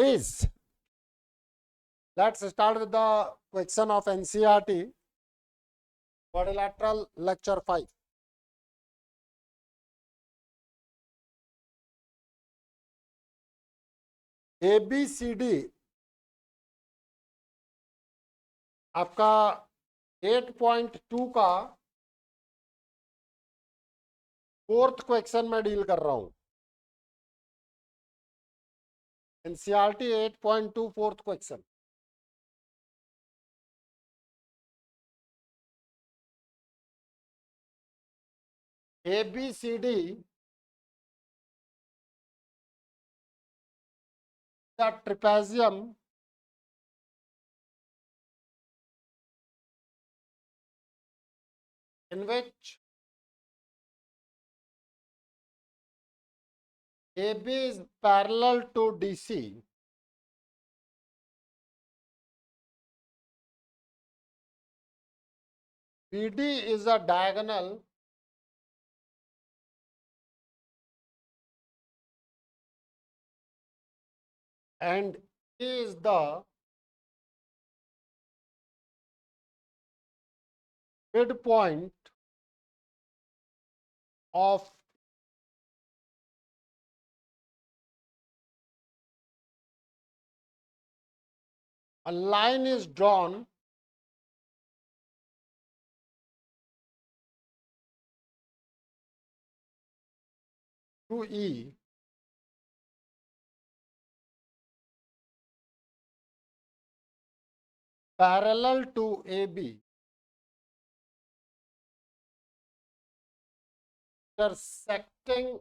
Please, let's start with the question of NCERT, quadrilateral lecture 5. ABCD आपका 8.2 का fourth question में deal कर रहा हूं। NCERT 8.2 fourth question. ABCD the trapezium in which AB is parallel to DC. BD is a diagonal and E is the midpoint of a line is drawn to E parallel to AB, intersecting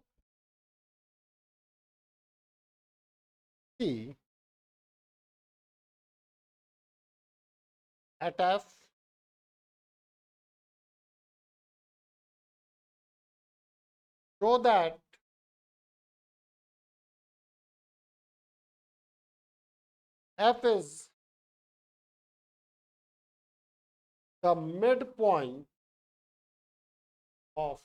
E at F, so that F is the midpoint of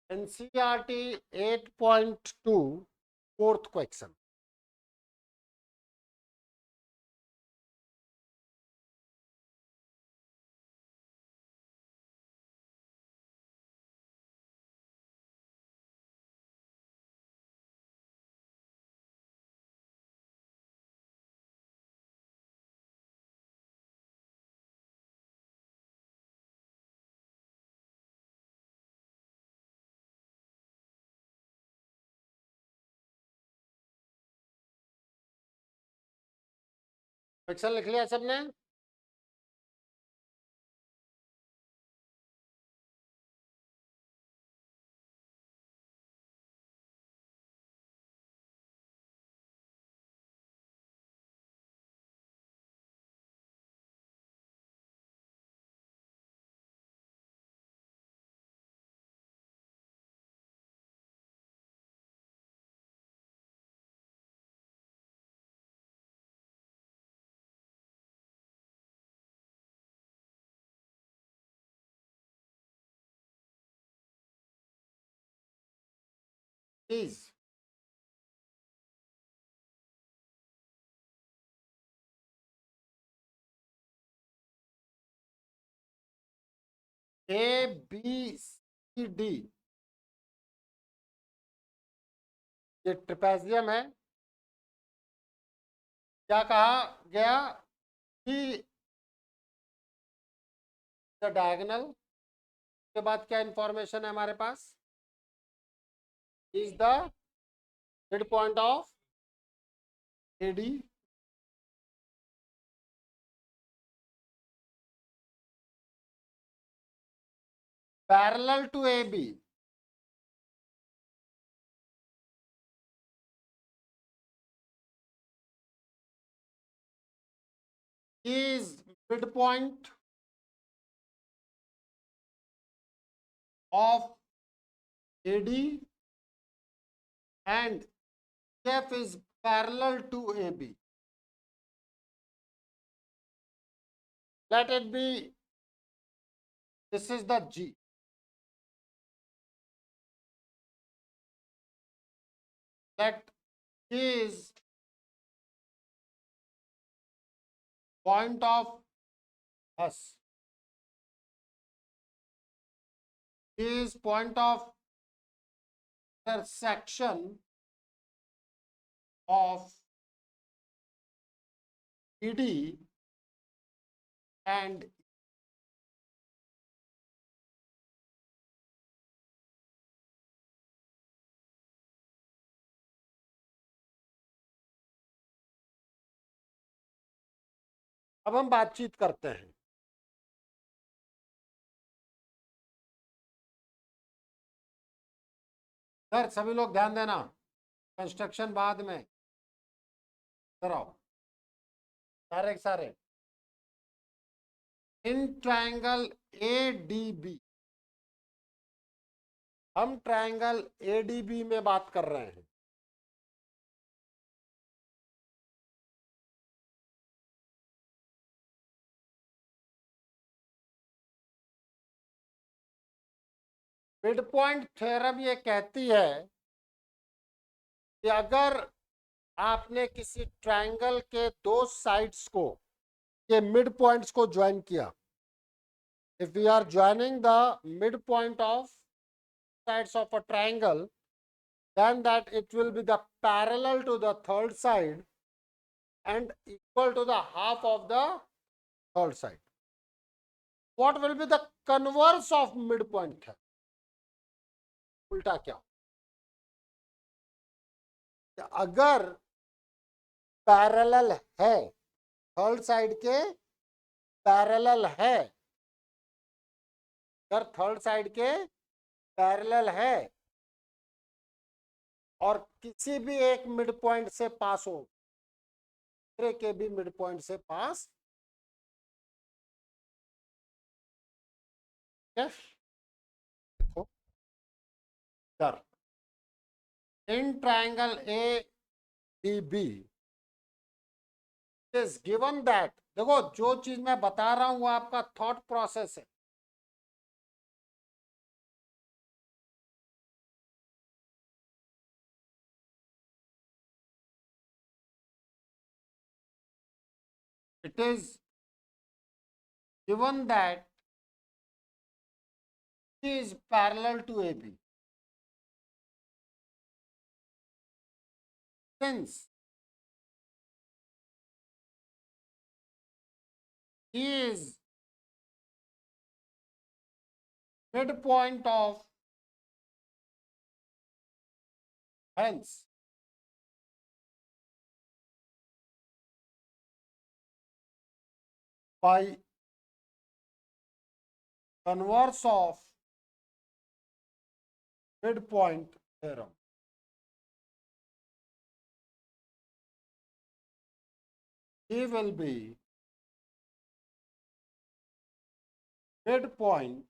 NCERT 8.2 fourth question. Question लिख लिया सबने? Please. ABCD ये trapezium है। क्या कहा गया कि the diagonal के बाद क्या इंफॉर्मेशन है हमारे पास? Is the mid point of AD parallel to AB is midpoint of AD and EF is parallel to AB. Let it be, this is the G. Let G is point of us. G is point of intersection of ED and अब हम बातचीत करते हैं। Sir सभी लोग ध्यान देना, construction बाद में कराओ सारे। इन ट्रायंगल ADB, हम ट्रायंगल ADB में बात कर रहे हैं। मिड पॉइंट थ्योरम ये कहती है कि अगर आपने किसी ट्रायंगल के दो साइड्स को, के मिड पॉइंट्स को ज्वाइन किया, if we are joining the midpoint of sides of a triangle, then that it will be the parallel to the third side and equal to the half of the third side. What will be the converse of midpoint है? उल्टा क्या? अगर parallel है, third side के parallel है, अगर third side के parallel है और किसी भी एक मिड पॉइंट से पास हो, दूसरे के भी मिड पॉइंट से पास, sir in triangle ADB is given that, देखो जो चीज मैं बता रहा हूं वो आपका थॉट प्रोसेस है। It is given that C is parallel to AB. Since E is midpoint of, hence by converse of midpoint theorem, E will be midpoint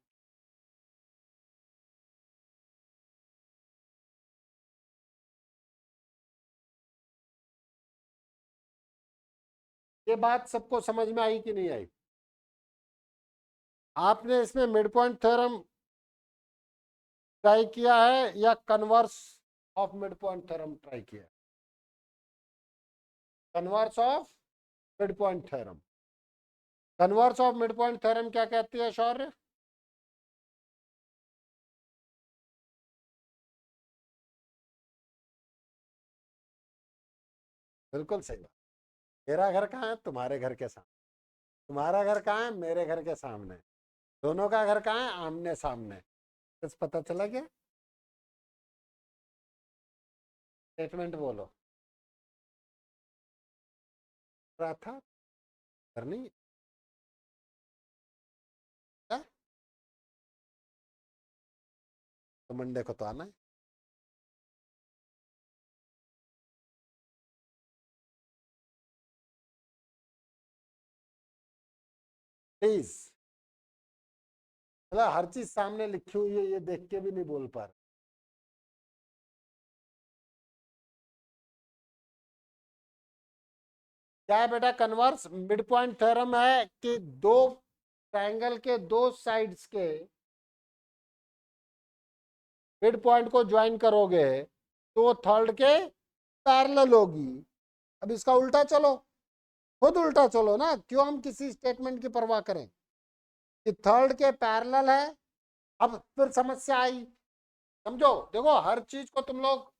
ये बात सबको समझ में आई कि नहीं आई? आपने इसमें मिड पॉइंट थ्योरम ट्राई किया है या converse of mid point theorem try किया है? Converse of mid point theorem. Converse of mid point theorem क्या कहती है शौर्य? बिल्कुल सही बात। मेरा घर कहाँ है? तुम्हारे घर के सामने। तुम्हारा घर कहाँ है? मेरे घर के सामने। दोनों का घर कहाँ है? आमने सामने। कुछ पता चला क्या? स्टेटमेंट बोलो। रहा था करनी क्या? तो मंडे को तो आना है। प्लीज मतलब हर चीज सामने लिखी हुई है, ये देख के भी नहीं बोल पा रहे। क्या है बेटा? कन्वर्स मिड पॉइंट थ्योरम है कि दो ट्रायंगल के दो साइड्स के मिड पॉइंट को ज्वाइन करोगे तो थर्ड के पैरेलल होगी। अब इसका उल्टा चलो, खुद उल्टा चलो ना, क्यों हम किसी स्टेटमेंट की परवाह करें कि थर्ड के पैरेलल है। अब फिर समस्या आई, समझो, देखो हर चीज को तुम लोग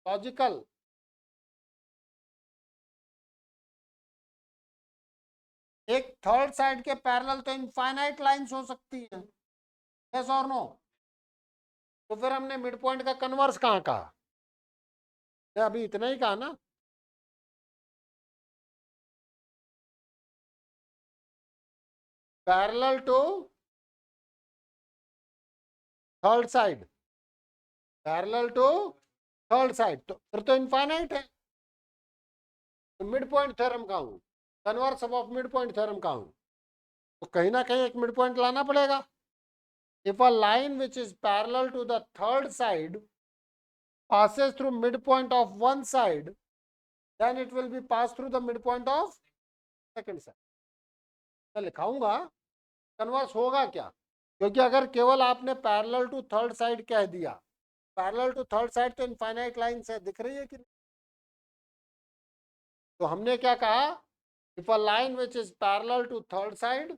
लॉजिकल, एक थर्ड साइड के पैरेलल तो इनफाइनाइट लाइंस हो सकती हैं, यस और नो? तो फिर हमने मिड पॉइंट का कन्वर्स कहाँ कहा? अभी इतना ही कहा ना, parallel to third side, parallel to third side, तो फिर तो इनफाइनाइट है। तो मिड पॉइंट थ्योरम कहाँ हूं? Converse of mid point theorem कहाँ हूं? तो कहीं ना कहीं एक मिड पॉइंट लाना पड़ेगा। If a line which is parallel to the third side passes through midpoint of one side, then it will be passed through the midpoint of second side. मैं लिखाऊंगा कन्वर्स होगा क्या, क्योंकि अगर केवल आपने पैरेलल टू थर्ड साइड कह दिया, parallel to third side तो इनफाइनाइट लाइन है, दिख रही है कि नहीं? तो हमने क्या कहा, if a line which is parallel to third side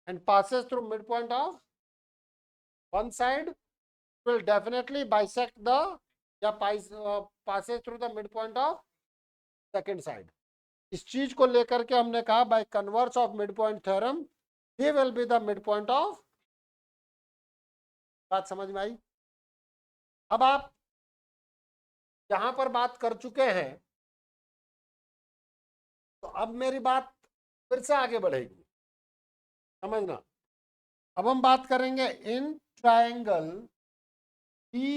and passes through midpoint of one side will definitely bisect the या passes through the midpoint of second side. इस चीज को लेकर के हमने कहा by converse of mid point theorem he will be the mid point of. बात समझ में आई? अब आप यहां पर बात कर चुके हैं, तो अब मेरी बात फिर से आगे बढ़ेगी, समझना। अब हम बात करेंगे इन ट्रायंगल बी।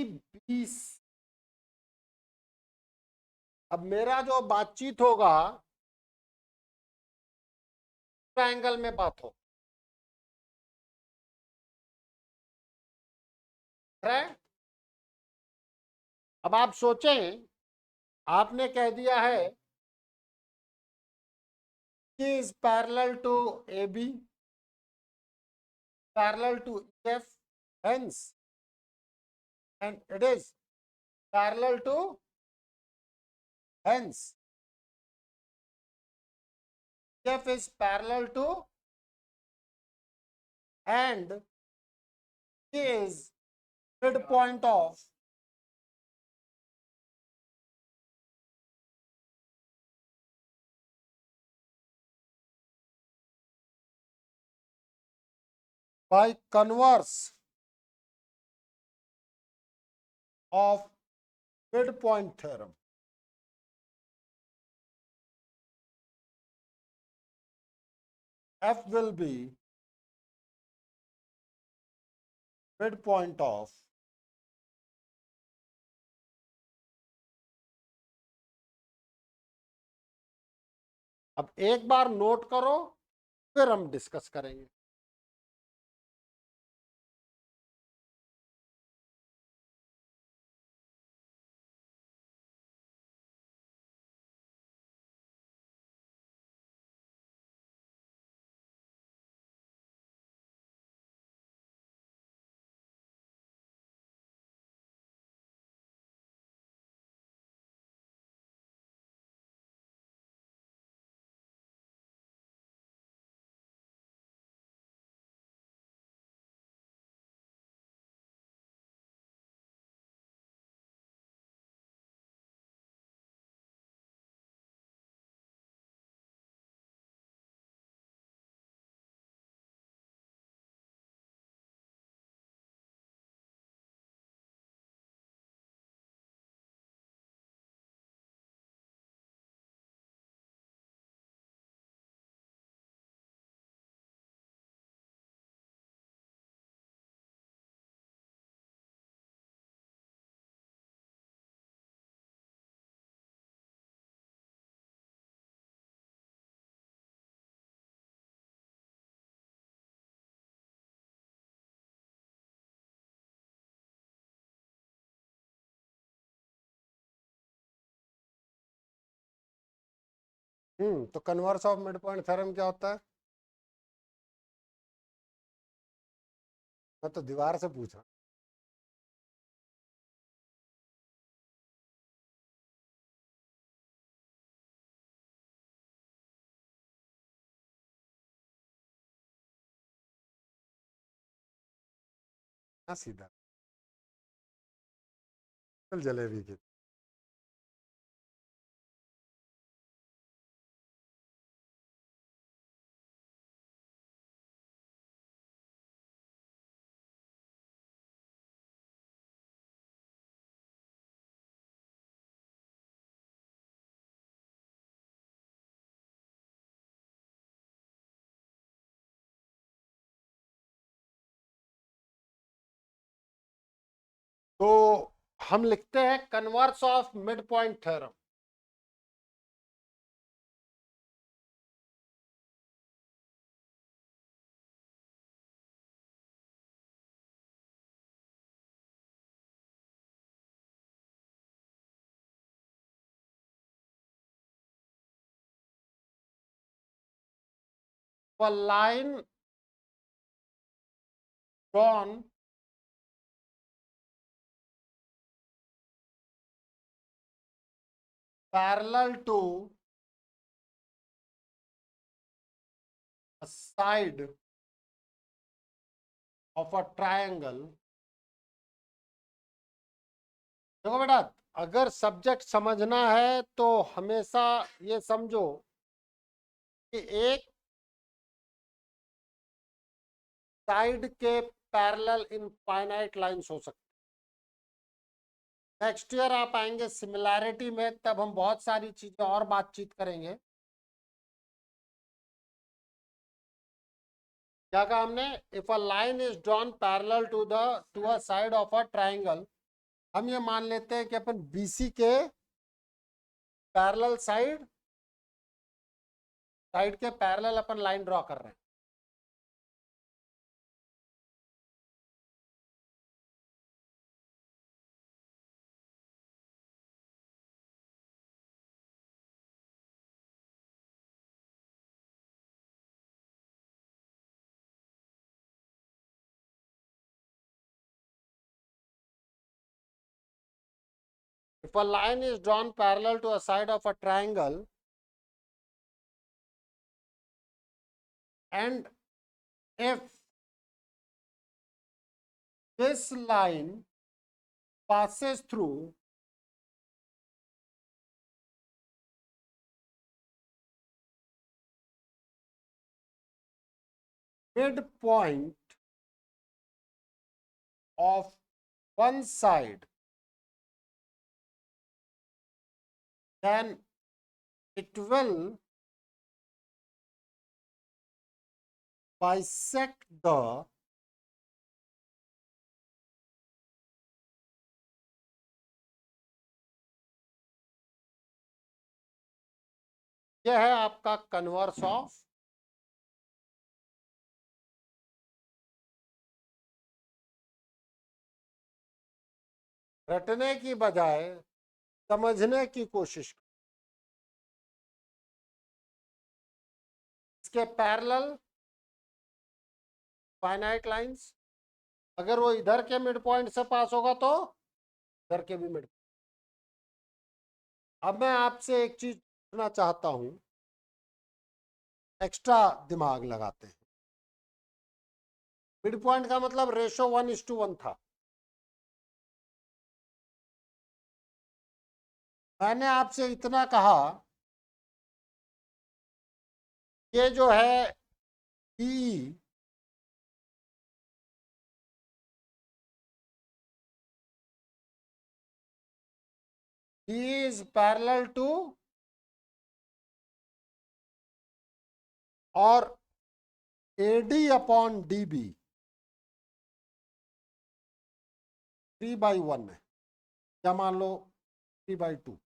अब मेरा जो बातचीत होगा ट्रायंगल में बात हो रहा है। अब आप सोचें, आपने कह दिया है कि is parallel to A B, parallel to F, hence and it is parallel to, hence f is parallel to and is midpoint of by converse of midpoint theorem. F will be midpoint of अब एक बार note करो, फिर हम discuss करेंगे। तो converse of mid point theorem क्या होता है? मैं तो दीवार से पूछ रहा हूँ सीधा। चल जलेबी की। तो हम लिखते हैं converse of mid point theorem. A line drawn parallel to a side of a triangle। देखो बेटा, अगर सब्जेक्ट समझना है तो हमेशा ये समझो कि एक साइड के पैरेलल इनफाइनाइट लाइंस हो सकते। नेक्स्ट ईयर आप आएंगे सिमिलैरिटी में, तब हम बहुत सारी चीजें और बातचीत करेंगे। क्या कहा हमने? If a line is drawn parallel to a side of a triangle, हम ये मान लेते हैं कि अपन बीसी के पैरेलल साइड के पैरेलल अपन लाइन ड्रॉ कर रहे हैं। If a line is drawn parallel to a side of a triangle and if this line passes through midpoint of one side, then it will bisect the यह है आपका converse of. रटने की बजाय समझने की कोशिश। इसके पैरेलल फाइनाइट लाइंस, अगर वो इधर के मिड पॉइंट से पास होगा तो इधर के भी मिड। अब मैं आपसे एक चीज पूछना चाहता हूं, एक्स्ट्रा दिमाग लगाते हैं। मिड पॉइंट का मतलब रेशो 1:1 था। मैंने आपसे इतना कहा, ये जो है ई इज पैरेलल टू और एडी अपॉन डीबी 3/1 है, या मान लो 3/2।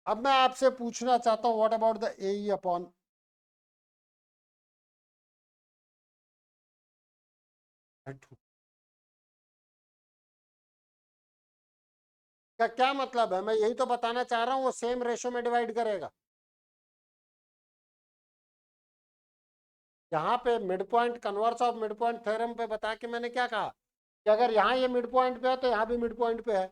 अब मैं आपसे पूछना चाहता हूं what about the A upon का क्या मतलब है? मैं यही तो बताना चाह रहा हूं, वो सेम रेशो में डिवाइड करेगा। यहाँ पे mid point, converse of mid point theorem पे बता के मैंने क्या कहा कि अगर यहाँ ये मिड पॉइंट पे है तो यहाँ भी मिड पॉइंट पे है।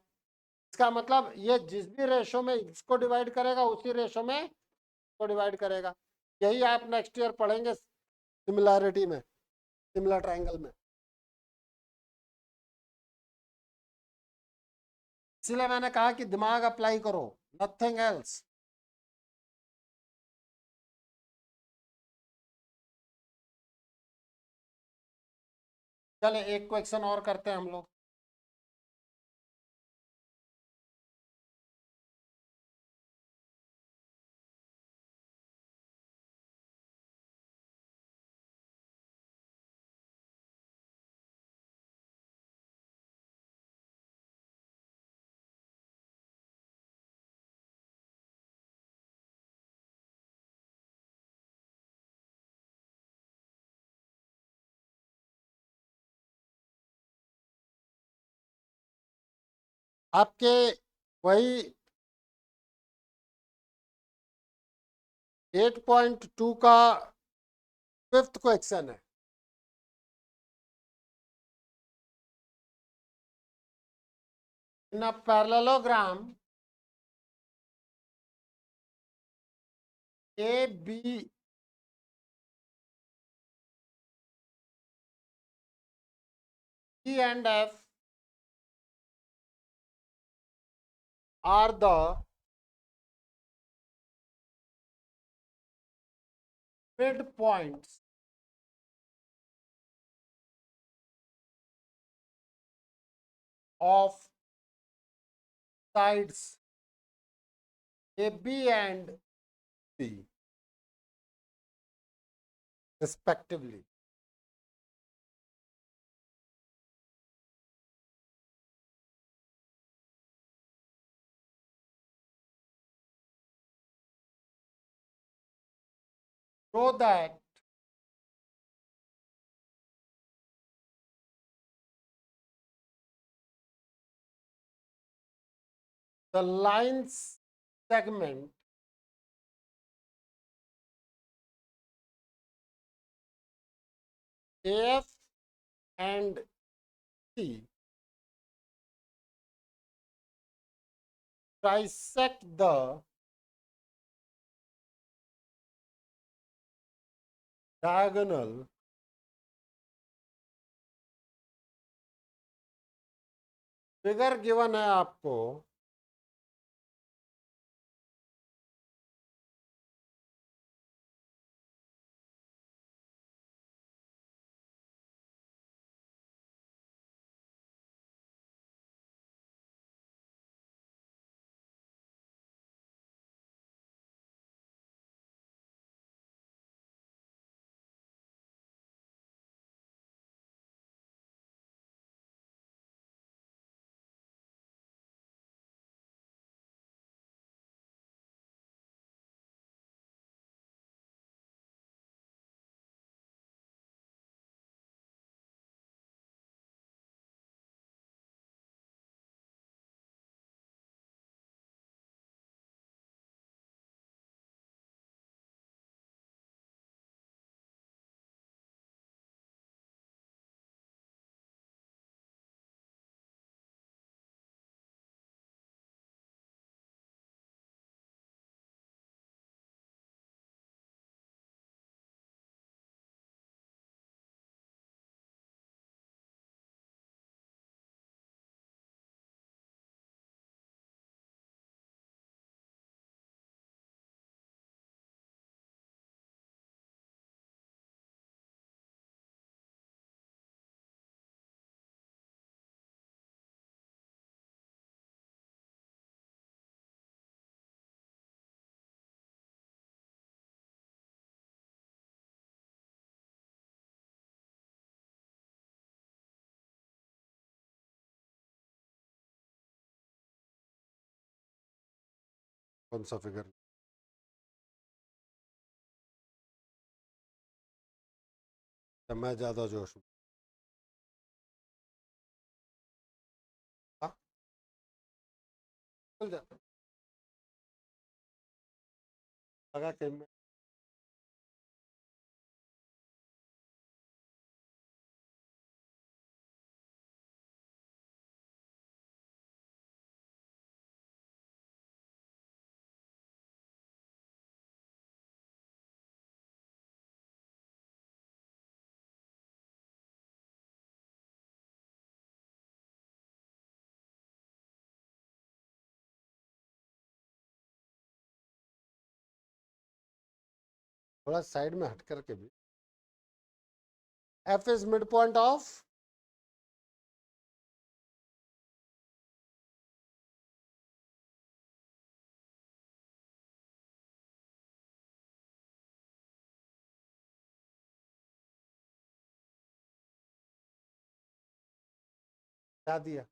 इसका मतलब ये जिस भी रेशो में इसको डिवाइड करेगा उसी रेशो में इसको डिवाइड करेगा। यही आप नेक्स्ट ईयर पढ़ेंगे सिमिलैरिटी में, सिमिलर ट्रायंगल में। इसलिए मैंने कहा कि दिमाग अप्लाई करो, नथिंग एल्स। चले एक क्वेश्चन और करते हैं हम लोग। आपके वही 8.2 का फिफ्थ क्वेश्चन है। In a parallelogram A B E and F are the midpoints of sides AB and C respectively. So that the lines segment AF and C trisect the diagonal figure given है आपको, कौन सा figure? मैं ज्यादा जोश में। हाँ? लगा कि थोड़ा साइड में हट करके भी, F is mid point of क्या दिया?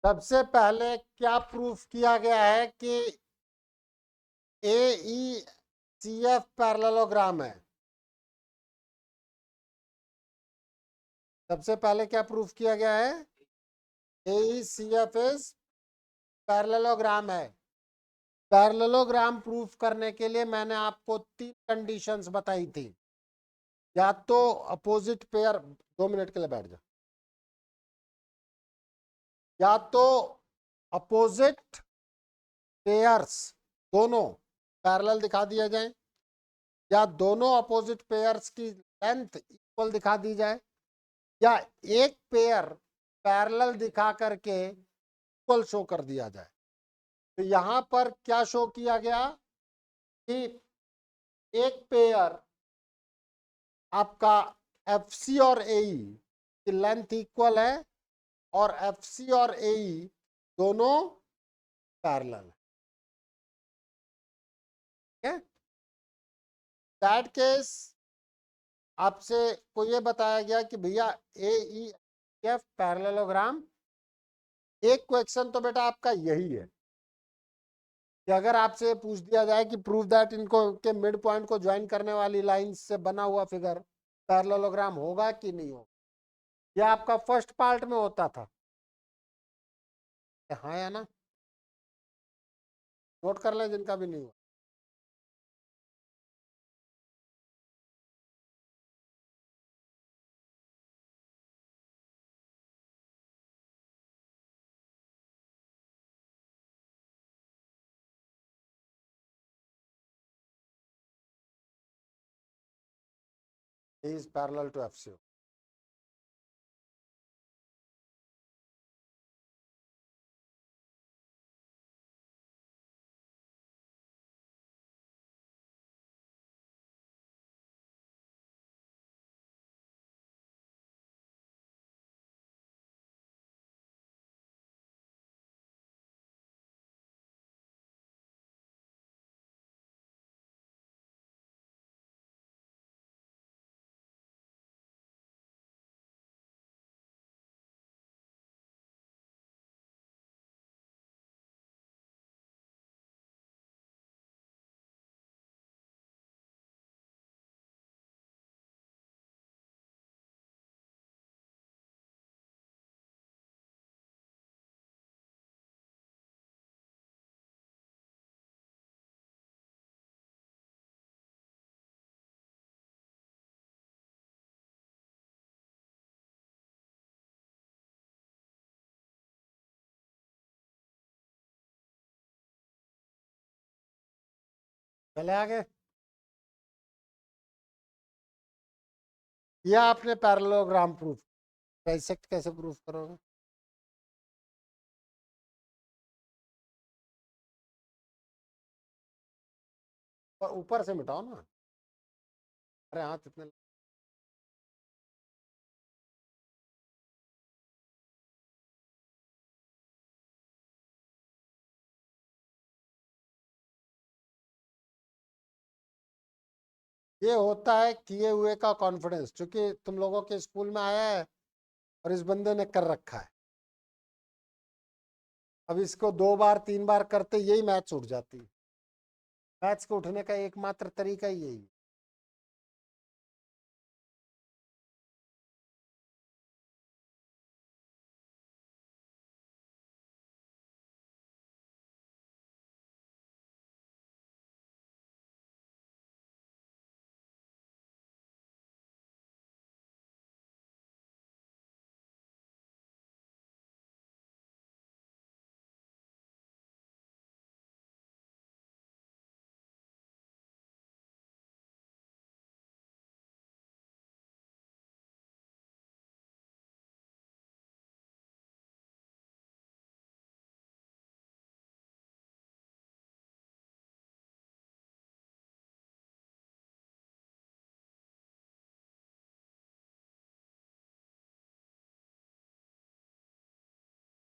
सबसे पहले क्या प्रूफ किया गया है कि ए ई सी एफ पैरेललोग्राम है? सबसे पहले क्या प्रूफ किया गया है? ए ई सी एफ इज पैरेललोग्राम है। पैरेललोग्राम प्रूफ करने के लिए मैंने आपको 3 कंडीशंस बताई थी। या तो अपोजिट पेयर, 2 मिनट के लिए बैठ जा, या तो अपोजिट पेयर्स दोनों पैरेलल दिखा दिया जाए, या दोनों अपोजिट पेयर्स की लेंथ इक्वल दिखा दी जाए, या एक पेयर पैरेलल दिखा करके इक्वल शो कर दिया जाए। तो यहां पर क्या शो किया गया कि एक पेयर आपका एफ सी और ए की लेंथ इक्वल है, और एफ सी और ए दोनों पैरेलल है। दैट केस आपसे को ये बताया गया कि भैया ए ई एफ पैरेललोग्राम। एक क्वेश्चन तो बेटा आपका यही है कि अगर आपसे पूछ दिया जाए कि प्रूव दैट इनको के मिड पॉइंट को ज्वाइन करने वाली लाइन से बना हुआ फिगर पैरेललोग्राम होगा कि नहीं होगा, यह आपका फर्स्ट पार्ट में होता था। हाँ या ना? नोट कर लें जिनका भी नहीं हुआ। is parallel to FCO. चले आगे। ये आपने पैरेललोग्राम प्रूफ, बाइसेक्ट कैसे प्रूफ करोगे? ऊपर से मिटाओ ना। अरे हाथ इतने, ये होता है किए हुए का कॉन्फिडेंस, क्योंकि तुम लोगों के स्कूल में आया है और इस बंदे ने कर रखा है। अब इसको 2 बार 3 बार करते यही मैथ्स उठ जाती है। मैथ्स को उठने का एकमात्र तरीका ही यही है।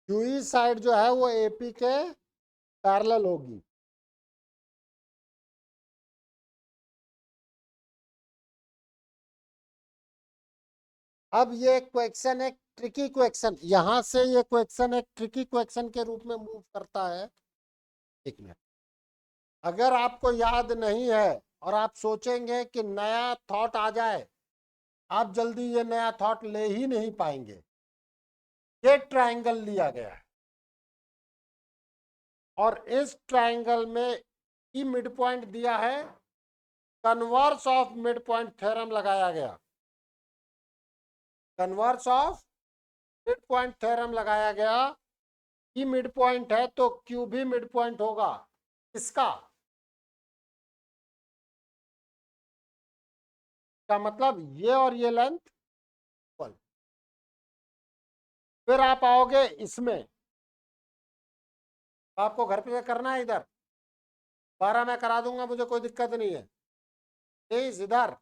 क्यूई साइड जो है वो एपी के पैरेलल होगी। अब ये क्वेश्चन एक ट्रिकी क्वेश्चन, यहां से ये क्वेश्चन एक ट्रिकी क्वेश्चन के रूप में मूव करता है। एक मिनट, अगर आपको याद नहीं है और आप सोचेंगे कि नया थॉट आ जाए, आप जल्दी ये नया थॉट ले ही नहीं पाएंगे। ये ट्रायंगल लिया गया है और इस ट्रायंगल में ई मिड पॉइंट दिया है, converse of mid point theorem लगाया गया। Converse of mid point theorem लगाया गया। ई मिड पॉइंट है तो क्यू भी मिड पॉइंट होगा। इसका क्या मतलब, ये और ये लेंथ इक्वल। फिर आप आओगे इसमें, आपको घर पे करना है, इधर 12 मैं करा दूंगा, मुझे कोई दिक्कत नहीं है। तेईस इधर,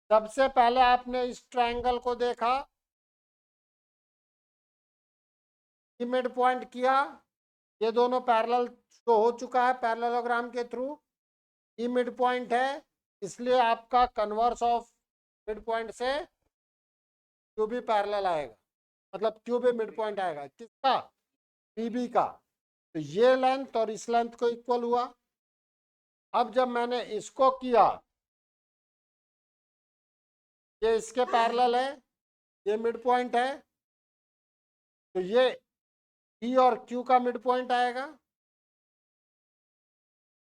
सबसे पहले आपने इस ट्रायंगल को देखा, मिड पॉइंट किया, ये दोनों पैरेलल शो हो चुका है पैरेललोग्राम के थ्रू। ई मिड पॉइंट है, इसलिए आपका कन्वर्स ऑफ मिड पॉइंट से क्यू भी पैरेलल आएगा, मतलब क्यू भी मिड पॉइंट आएगा। किसका? पीबी का। तो ये लेंथ और इस लेंथ को इक्वल हुआ। अब जब मैंने इसको किया, ये इसके पैरेलल है, ये मिड पॉइंट है, तो ये ई और क्यू का मिड पॉइंट आएगा।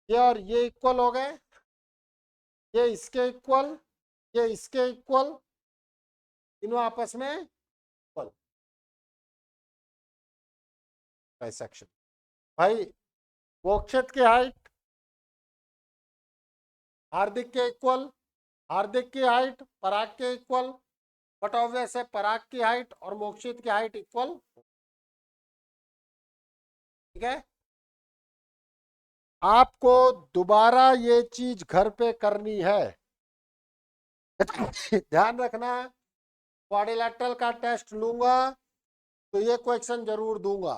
ये और ये इक्वल हो गए, ये इसके इक्वल, ये इसके इक्वल, तीनों आपस में इक्वल। बाइसेक्शन भाई, मोक्षित की हाइट हार्दिक के इक्वल, हार्दिक की हाइट पराग के इक्वल, बट ऑब्वियस है पराग की हाइट और मोक्षित की हाइट इक्वल। ठीक है, आपको दोबारा ये चीज घर पे करनी है। ध्यान रखना, क्वाड्रिलेटरल का टेस्ट लूंगा तो ये क्वेश्चन जरूर दूंगा।